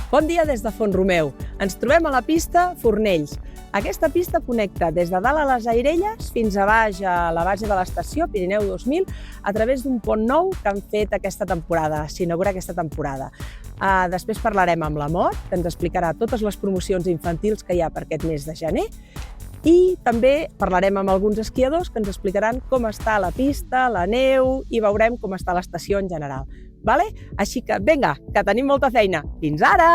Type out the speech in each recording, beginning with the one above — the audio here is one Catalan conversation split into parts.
Bon dia des de Font-romeu. Ens trobem a la pista Fornells. Aquesta pista connecta des de dalt a les Airelles fins a baix a la base de l'estació Pirineu 2000 a través d'un pont nou que han fet aquesta temporada, s'inaugura aquesta temporada. Després parlarem amb la Mort, que ens explicarà totes les promocions infantils que hi ha per aquest mes de gener, i també parlarem amb alguns esquiadors que ens explicaran com està la pista, la neu i veurem com està l'estació en general. Així que, vinga, que tenim molta feina. Fins ara!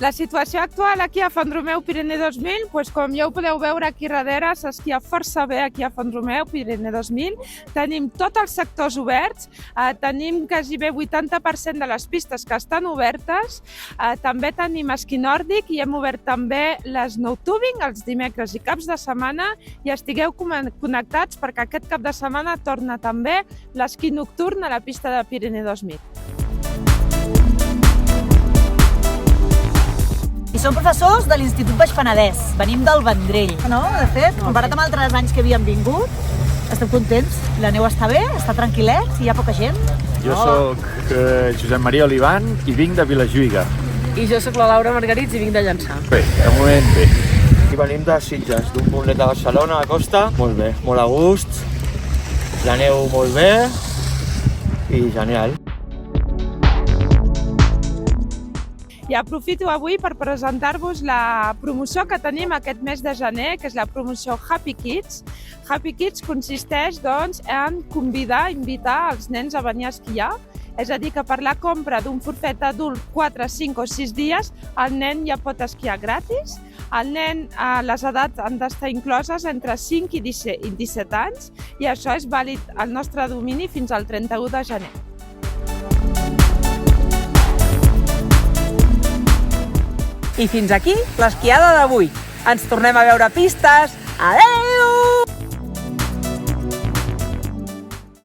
La situació actual aquí a Font-romeu Pirineu 2000, com ja ho podeu veure aquí darrere, s'esquia força bé aquí a Font-romeu Pirineu 2000. Tenim tots els sectors oberts, tenim gairebé 80% de les pistes que estan obertes, també tenim esquí nòrdic i hem obert també l'snow tubing els dimecres i caps de setmana i estigueu connectats perquè aquest cap de setmana torna també l'esquí nocturn a la pista de Pirineu 2000. I som professors de l'Institut Baix Penedès, venim del Vendrell. No? De fet, comparat amb altres anys que havíem vingut, estem contents, la neu està bé, està tranquil·lets, hi ha poca gent. Jo soc Josep Maria Olivan i vinc de Vilajuïga. I jo soc la Laura Margaritz i vinc de Llançà. Bé, de moment bé. I venim de Sitges, d'un poblet de Barcelona, a costa. Molt bé, molt a gust, la neu molt bé i genial. I aprofito avui per presentar-vos la promoció que tenim aquest mes de gener, que és la promoció Happy Kids. Happy Kids consisteix en invitar els nens a venir a esquiar, és a dir, que per la compra d'un forfet adult 4, 5 o 6 dies, el nen ja pot esquiar gratis. El nen, les edats han d'estar incloses entre 5 i 17 anys i això és vàlid al nostre domini fins al 31 de gener. I fins aquí l'esquiada d'avui. Ens tornem a veure a pistes. Adéu!